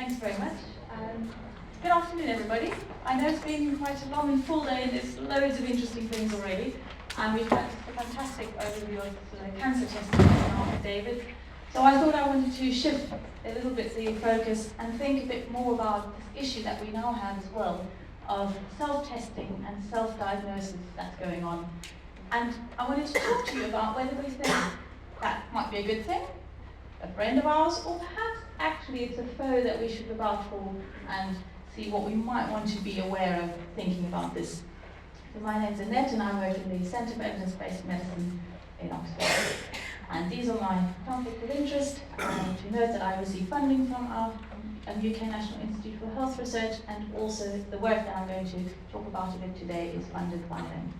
Thanks very much. Good afternoon, everybody. I know it's been quite a long and full day, and there's loads of interesting things already. And we've had a fantastic overview of the cancer testing now with David. So I thought I wanted to shift a little bit the focus and think a bit more about this issue that we now have as well of self-testing and self-diagnosis that's going on. And I wanted to talk to you about whether we think that might be a good thing, a friend of ours, or perhaps actually it's a foe that we should look out for and see what we might want to be aware of thinking about this. So my name's Annette and I work in the Centre for Evidence-Based Medicine in Oxford. And these are my conflict of interest. To note that I receive funding from our UK National Institute for Health Research, and also the work that I'm going to talk about a bit today is funded by them.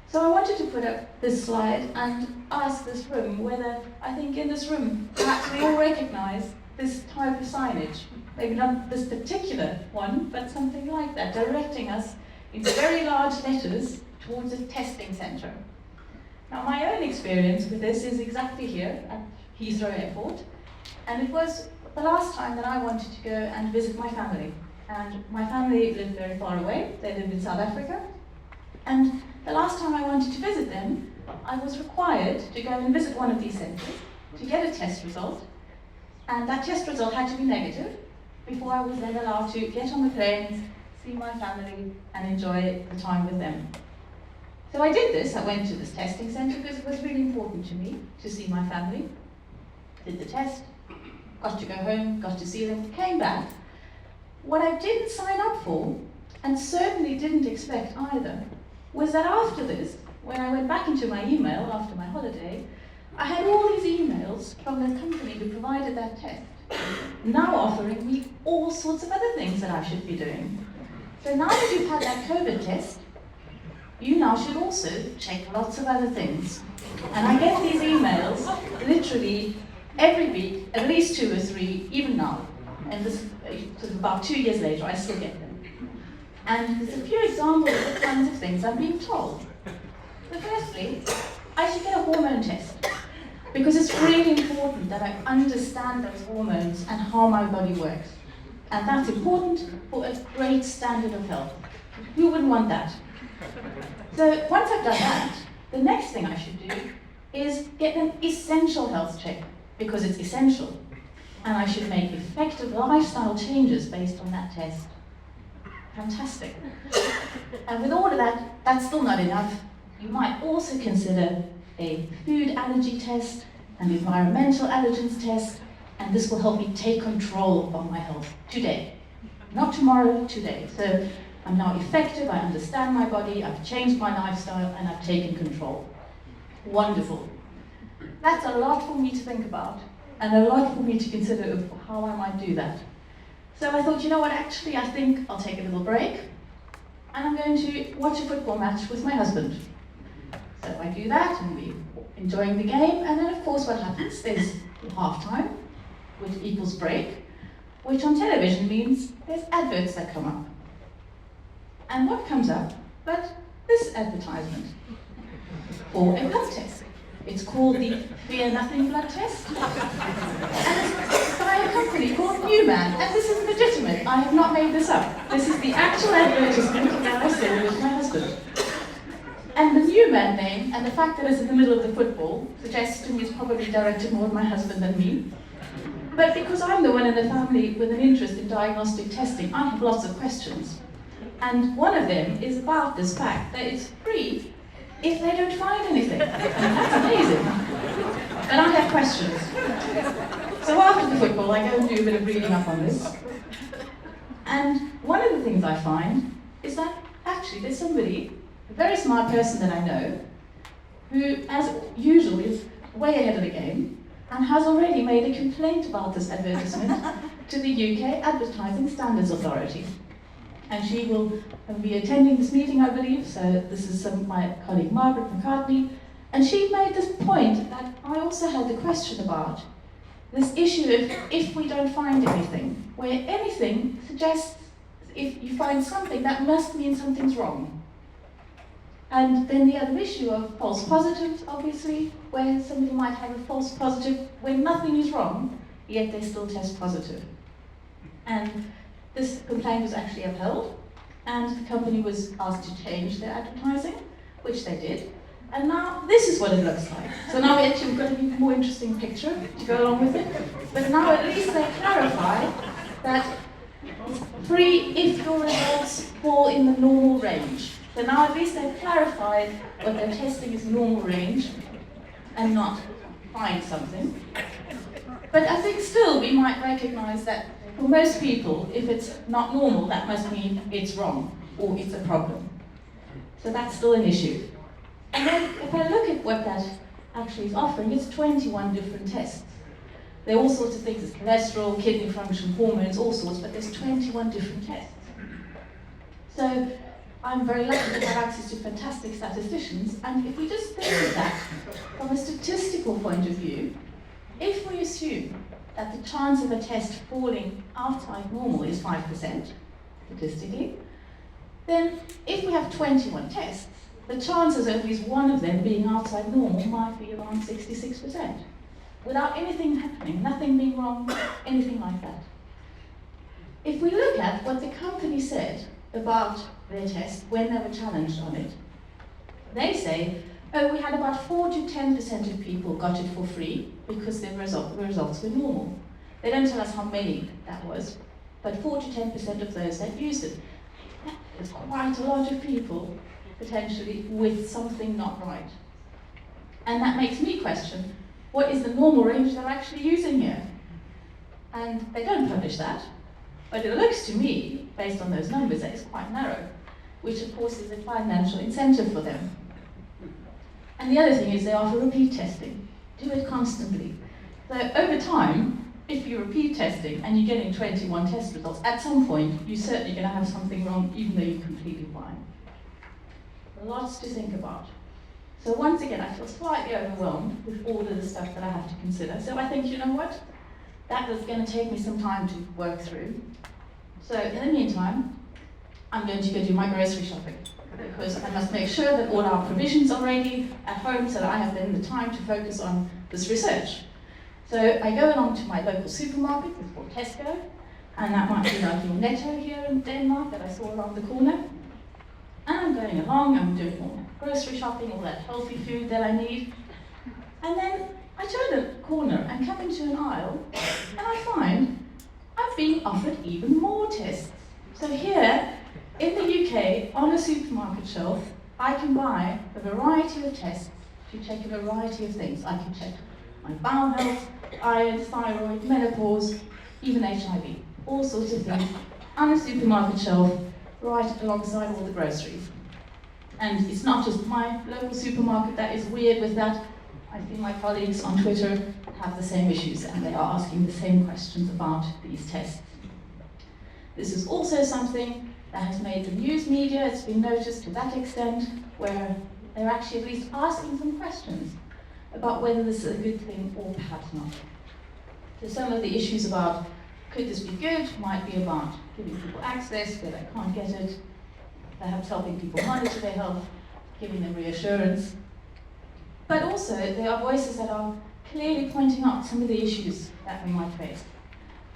So I wanted to put up this slide and ask this room whether, I think in this room, perhaps we all recognise this type of signage. Maybe not this particular one, but something like that, directing us in very large letters towards a testing centre. Now my own experience with this is exactly here at Heathrow Airport, and it was the last time that I wanted to go and visit my family. And my family lived very far away, they lived in South Africa, and the last time I wanted to visit them, I was required to go and visit one of these centres to get a test result, and that test result had to be negative before I was then allowed to get on the plane, see my family, and enjoy the time with them. So I did this. I went to this testing centre because it was really important to me to see my family, did the test, got to go home, got to see them, came back. What I didn't sign up for, and certainly didn't expect either, was that after this, when I went back into my email after my holiday, I had all these emails from the company who provided that test, now offering me all sorts of other things that I should be doing. So now that you've had that COVID test, you now should also check lots of other things. And I get these emails literally every week, at least 2 or 3, even now. And this, sort of about 2 years later, I still get them. And there's a few examples of the kinds of things I'm being told. So firstly, I should get a hormone test, because it's really important that I understand those hormones and how my body works. And that's important for a great standard of health. Who wouldn't want that? So once I've done that, the next thing I should do is get an essential health check, because it's essential. And I should make effective lifestyle changes based on that test. Fantastic. And with all of that, that's still not enough. You might also consider a food allergy test, an environmental allergens test, and this will help me take control of my health today. Not tomorrow, today. So I'm now effective, I understand my body, I've changed my lifestyle, and I've taken control. Wonderful. That's a lot for me to think about, and a lot for me to consider of how I might do that. So I thought, you know what, actually I think I'll take a little break, and I'm going to watch a football match with my husband. So I do that, and we're enjoying the game, and then of course what happens, there's half-time, which equals break, which on television means there's adverts that come up. And what comes up but this advertisement for a blood test. It's called the Fear Nothing blood test. And it's by a company called ddemann. And this is legitimate. I have not made this up. This is the actual advertisement that I saw with my husband. And the ddemann name, and the fact that it's in the middle of the football, suggests to me it's probably directed more to my husband than me. But because I'm the one in the family with an interest in diagnostic testing, I have lots of questions. And one of them is about this fact that it's free if they don't find anything. And that's amazing. But I have questions. So after the football, I go and do a bit of reading up on this. And one of the things I find is that actually there's somebody, a very smart person that I know, who, as usual, is way ahead of the game and has already made a complaint about this advertisement to the UK Advertising Standards Authority. And she will be attending this meeting, I believe, so this is my colleague Margaret McCartney, and she made this point that I also had the question about, this issue of if we don't find anything, where anything suggests if you find something, that must mean something's wrong. And then the other issue of false positives, obviously, where somebody might have a false positive when nothing is wrong, yet they still test positive. And this complaint was actually upheld, and the company was asked to change their advertising, which they did. And now this is what it looks like. So now we actually got an even more interesting picture to go along with it. But now at least they clarify that it's free if your results fall in the normal range. So now at least they've clarified what they're testing is normal range and not find something. But I think still we might recognize that for most people, if it's not normal, that must mean it's wrong or it's a problem. So that's still an issue. And then if I look at what that actually is offering, it's 21 different tests. There are all sorts of things, there's cholesterol, kidney function, hormones, all sorts, but there's 21 different tests. So I'm very lucky to have access to fantastic statisticians, and if we just think of that from a statistical point of view, if we assume that the chance of a test falling outside normal is 5%, statistically, then if we have 21 tests, the chances of at least one of them being outside normal might be around 66%, without anything happening, nothing being wrong, anything like that. If we look at what the company said about their test when they were challenged on it, they say, oh, we had about 4 to 10% of people got it for free because the results were normal. They don't tell us how many that was, but 4 to 10% of those that used it. That is quite a lot of people, potentially, with something not right. And that makes me question, what is the normal range they're actually using here? And they don't publish that, but it looks to me, based on those numbers, that it's quite narrow, which of course is a financial incentive for them. And the other thing is they offer repeat testing. Do it constantly. So over time, if you repeat testing and you're getting 21 test results, at some point you're certainly going to have something wrong, even though you're completely fine. Lots to think about. So once again, I feel slightly overwhelmed with all of the stuff that I have to consider. So I think, you know what? That is going to take me some time to work through. So in the meantime, I'm going to go do my grocery shopping, because I must make sure that all our provisions are ready at home so that I have then the time to focus on this research. So I go along to my local supermarket, it's called Tesco, and that might be like your Netto here in Denmark that I saw around the corner. And I'm going along, I'm doing all my grocery shopping, all that healthy food that I need. And then I turn a corner and come into an aisle, and I find I'm being offered even more tests. So here, in the UK, on a supermarket shelf, I can buy a variety of tests to check a variety of things. I can check my bowel health, iron, thyroid, menopause, even HIV, all sorts of things on a supermarket shelf, right alongside all the groceries. And it's not just my local supermarket that is weird with that. I think my colleagues on Twitter have the same issues, and they are asking the same questions about these tests. This is also something that has made the news media, it's been noticed to that extent, where they're actually at least asking some questions about whether this is a good thing or perhaps not. So some of the issues about could this be good might be about giving people access where they can't get it, perhaps helping people monitor their health, giving them reassurance. But also there are voices that are clearly pointing out some of the issues that we might face.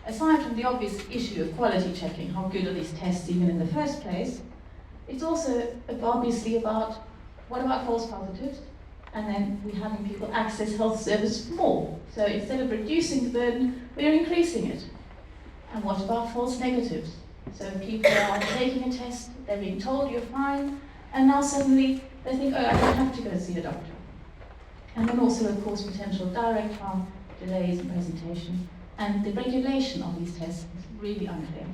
Aside from the obvious issue of quality checking, how good are these tests even in the first place, it's also obviously about what about false positives, and then we're having people access health services more. So instead of reducing the burden, we're increasing it. And what about false negatives? So people are taking a test, they're being told you're fine, and now suddenly they think, oh, I don't have to go see a doctor. And then also, of course, potential direct harm, delays in presentation, and the regulation of these tests is really unclear.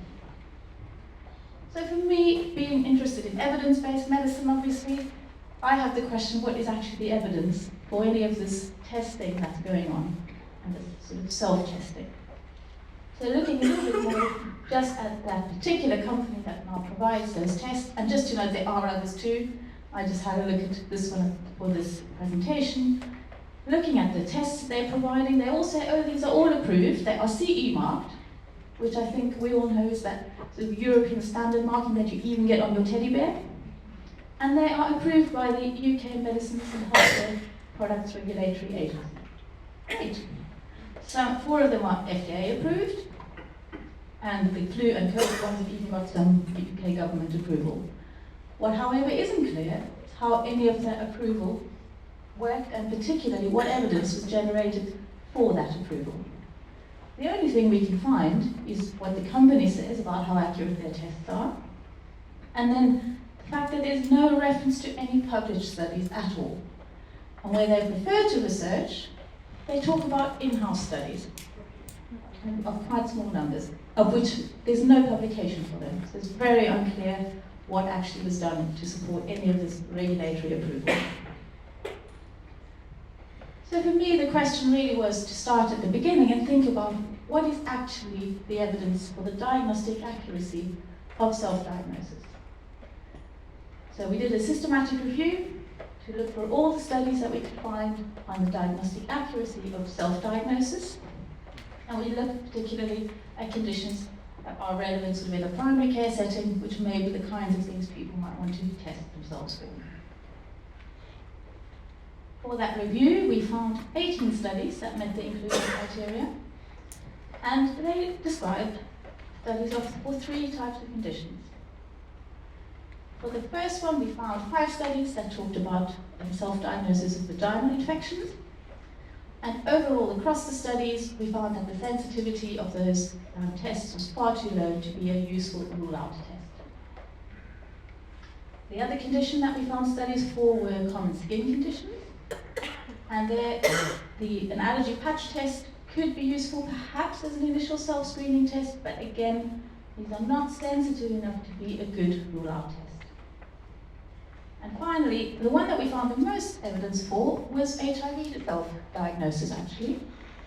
So for me, being interested in evidence-based medicine, obviously, I have the question, what is actually the evidence for any of this testing that's going on, and this sort of self-testing? So looking a little bit more just at that particular company that now provides those tests, and just to note there are others too. I just had a look at this one for this presentation. Looking at the tests they're providing, they all say, oh, these are all approved, they are CE marked, which I think we all know is that sort of European standard marking that you even get on your teddy bear. And they are approved by the UK Medicines and Healthcare Products Regulatory Agency. Great. 4 of them are FDA approved, and the Plu and COVID ones have even got some UK government approval. What, however, isn't clear is how any of that approval worked, and particularly what evidence was generated for that approval. The only thing we can find is what the company says about how accurate their tests are, and then the fact that there's no reference to any published studies at all. And where they refer to research, they talk about in-house studies of quite small numbers, of which there's no publication for them. So it's very unclear what actually was done to support any of this regulatory approval. So for me, the question really was to start at the beginning and think about what is actually the evidence for the diagnostic accuracy of self-diagnosis. So we did a systematic review to look for all the studies that we could find on the diagnostic accuracy of self-diagnosis. And we looked particularly at conditions that are relevant sort of in a primary care setting, which may be the kinds of things people might want to test themselves for. For that review, we found 18 studies that met the inclusion criteria, and they described studies for 3 types of conditions. For the first one, we found 5 studies that talked about self-diagnosis of vaginal infections. And overall, across the studies, we found that the sensitivity of those tests was far too low to be a useful rule-out test. The other condition that we found studies for were common skin conditions. And there, an allergy patch test could be useful perhaps as an initial self-screening test, but again, these are not sensitive enough to be a good rule-out test. And finally, the one that we found the most evidence for was HIV self-diagnosis, actually.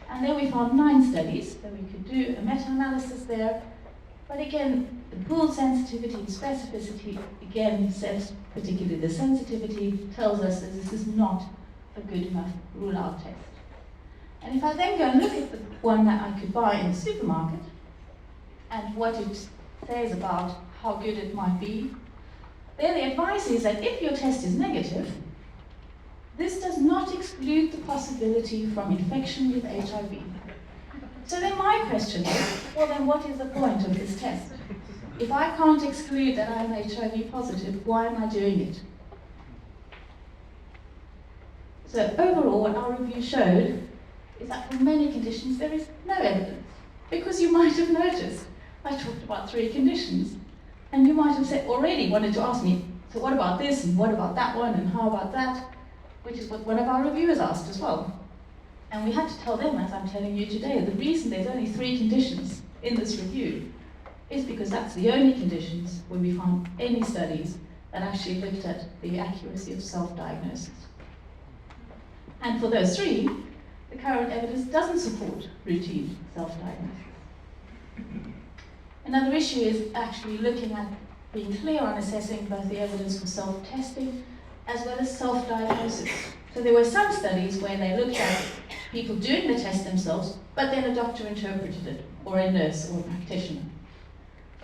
And there we found 9 studies, so we could do a meta-analysis there. But again, the pooled sensitivity and specificity, again, says, particularly the sensitivity, tells us that this is not a good enough rule-out test. And if I then go and look at the one that I could buy in the supermarket, and what it says about how good it might be, then the advice is that if your test is negative, this does not exclude the possibility from infection with HIV. So then my question is, well then what is the point of this test? If I can't exclude that I'm HIV positive, why am I doing it? So overall, what our review showed is that for many conditions there is no evidence. Because you might have noticed, I talked about 3 conditions. And you might have said already wanted to ask me, so what about this, and what about that one, and how about that? Which is what one of our reviewers asked as well. And we had to tell them, as I'm telling you today, the reason there's only 3 conditions in this review is because that's the only conditions where we found any studies that actually looked at the accuracy of self-diagnosis. And for those 3, the current evidence doesn't support routine self-diagnosis. Another issue is actually looking at being clear on assessing both the evidence for self-testing as well as self-diagnosis. So there were some studies where they looked at people doing the test themselves, but then a doctor interpreted it, or a nurse or a practitioner.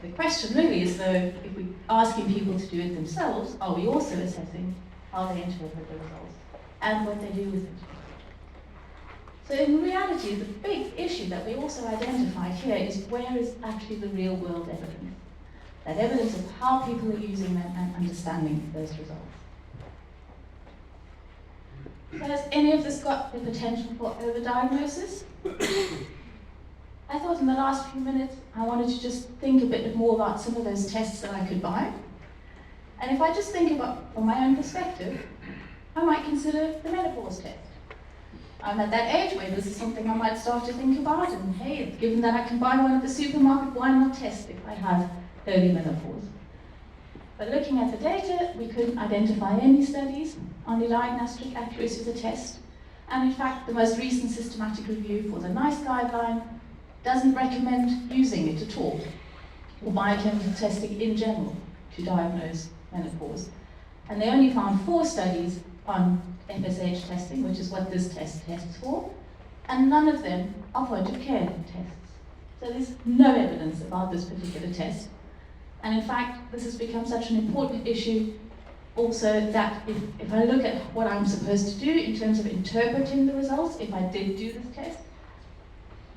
The question really is though, if we're asking people to do it themselves, are we also assessing how they interpret the results and what they do with it? So in reality, the big issue that we also identified here is where is actually the real world evidence? That evidence of how people are using them and understanding those results. So has any of this got the potential for overdiagnosis? I thought in the last few minutes I wanted to just think a bit more about some of those tests that I could buy. And if I just think about from my own perspective, I might consider the menopause test. I'm at that age where this is something I might start to think about, and hey, given that I can buy one at the supermarket, why not test if I have early menopause? But looking at the data, we couldn't identify any studies on the diagnostic accuracy of the test. And in fact, the most recent systematic review for the NICE guideline doesn't recommend using it at all, or biochemical testing in general, to diagnose menopause. And they only found 4 studies on FSH testing, which is what this test tests for, and none of them are point of care tests. So there's no evidence about this particular test. And in fact, this has become such an important issue also that if I look at what I'm supposed to do in terms of interpreting the results, if I did do this test,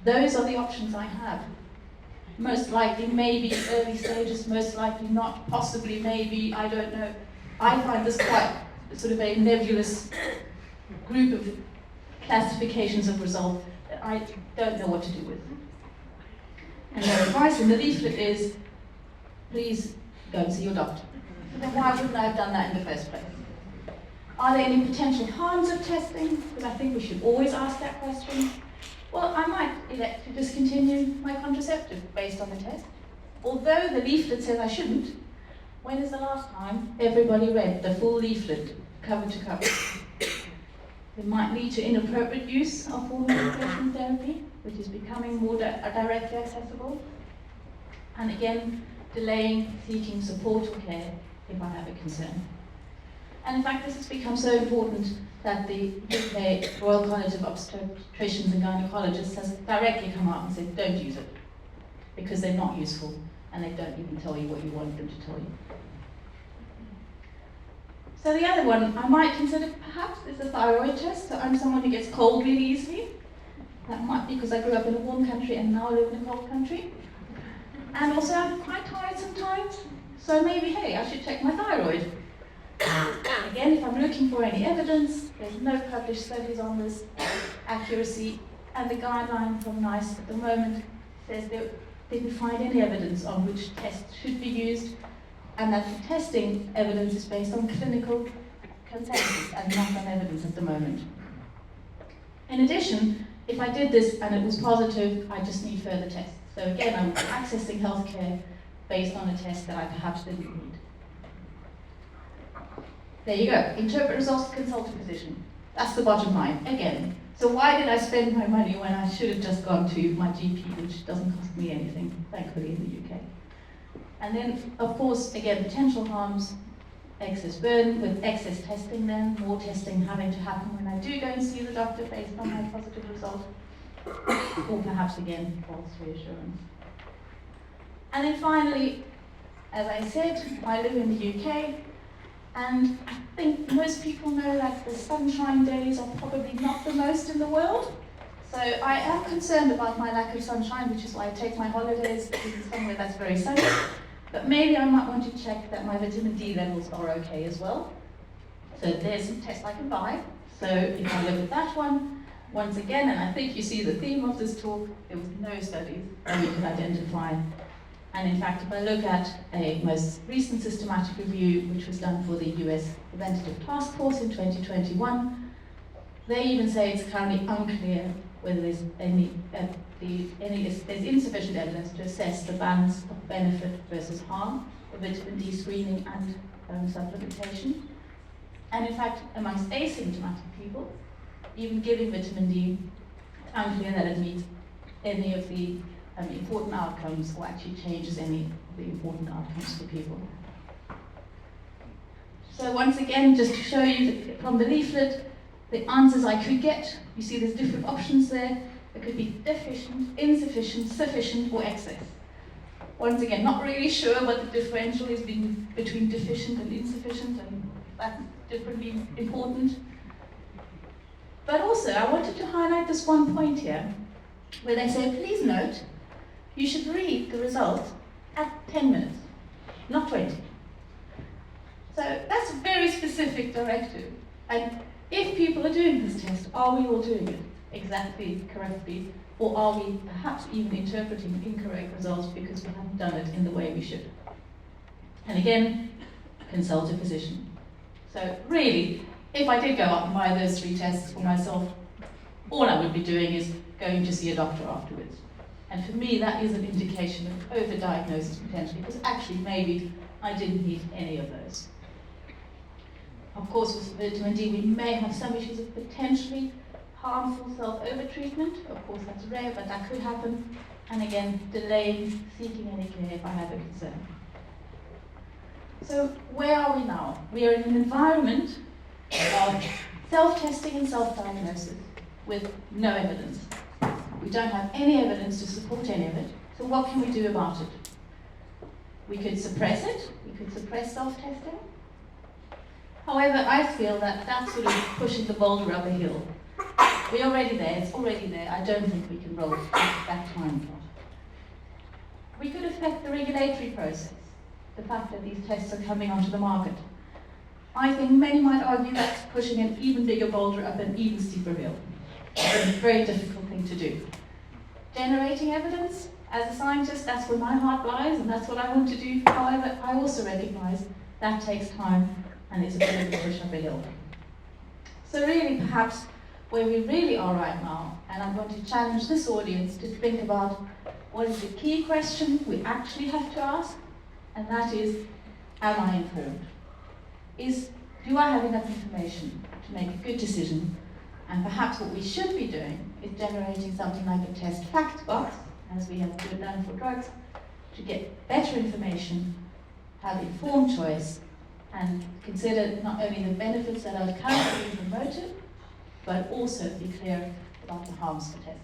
Those are the options I have. Most likely, maybe early stages, most likely not, possibly, maybe, I don't know. I find this quite sort of a nebulous group of classifications of result that I don't know what to do with. And their advice in the leaflet is, please go and see your doctor. But then why wouldn't I have done that in the first place? Are there any potential harms of testing? Because I think we should always ask that question. Well, I might elect to discontinue my contraceptive based on the test. Although the leaflet says I shouldn't, when is the last time everybody read the full leaflet, cover to cover? It might lead to inappropriate use of hormone replacement therapy, which is becoming more directly accessible. And again, delaying seeking support or care if I have a concern. And in fact, this has become so important that the UK Royal College of Obstetricians and Gynecologists has directly come out and said, don't use it, because they're not useful, and they don't even tell you what you want them to tell you. So the other one I might consider perhaps is a thyroid test. So I'm someone who gets cold really easily. That might be because I grew up in a warm country and now live in a cold country. And also I'm quite tired sometimes, so maybe, hey, I should check my thyroid. Again, if I'm looking for any evidence, there's no published studies on this accuracy, and the guideline from NICE at the moment says they didn't find any evidence on which tests should be used, and that the testing evidence is based on clinical consensus and not on evidence at the moment. In addition, if I did this and it was positive, I just need further tests. So again, I'm accessing healthcare based on a test that I perhaps didn't need. There you go. Interpret results, consult a physician. That's the bottom line, again. So why did I spend my money when I should have just gone to my GP, which doesn't cost me anything, thankfully, in the UK? And then, of course, again, potential harms, excess burden with excess testing then, more testing having to happen when I do go and see the doctor based on my positive result, or perhaps, again, false reassurance. And then finally, as I said, I live in the UK, and I think most people know that the sunshine days are probably not the most in the world. So I am concerned about my lack of sunshine, which is why I take my holidays somewhere that's very sunny. But maybe I might want to check that my vitamin D levels are okay as well. So there's some tests I can buy. So if I look at that one, once again, and I think you see the theme of this talk, there was no studies that we could identify. And in fact, if I look at a most recent systematic review, which was done for the US Preventative Task Force in 2021, they even say it's currently unclear whether there's there's insufficient evidence to assess the balance of benefit versus harm of vitamin D screening and supplementation. And in fact, amongst asymptomatic people, even giving vitamin D, it's unclear that it meets any of the important outcomes or actually changes any of the important outcomes for people. So once again, just to show you from the leaflet, the answers I could get, you see there's different options there. It could be deficient, insufficient, sufficient, or excess. Once again, not really sure what the differential is between deficient and insufficient, and that's differently important. But also, I wanted to highlight this one point here, where they say, please note, you should read the results at 10 minutes, not 20. So that's a very specific directive. And if people are doing this test, are we all doing it exactly correctly? Or are we perhaps even interpreting incorrect results because we haven't done it in the way we should? And again, consult a physician. So really, if I did go out and buy those 3 tests for myself, all I would be doing is going to see a doctor afterwards. And for me, that is an indication of overdiagnosis potentially, because actually maybe I didn't need any of those. Of course, with vitamin D, we may have some issues of potentially harmful self-overtreatment. Of course, that's rare, but that could happen. And again, delaying seeking any care if I have a concern. So where are we now? We are in an environment of self-testing and self-diagnosis with no evidence. We don't have any evidence to support any of it. So what can we do about it? We could suppress it. We could suppress self-testing. However, I feel that that's sort of pushing the boulder up a hill. We're already there, it's already there. I don't think we can roll that time clock. We could affect the regulatory process, the fact that these tests are coming onto the market. I think many might argue that's pushing an even bigger boulder up an even steeper hill. It's a very difficult thing to do. Generating evidence, as a scientist, that's where my heart lies and that's what I want to do. However, I also recognize that takes time and it's a bit of a push up a hill. So really, perhaps, where we really are right now, and I'm going to challenge this audience to think about what is the key question we actually have to ask, and that is, am I informed? Do I have enough information to make a good decision? And perhaps what we should be doing is generating something like a test fact box, as we have done for drugs, to get better information, have informed choice, and consider not only the benefits that are currently being promoted, but also be clear about the harms for testing.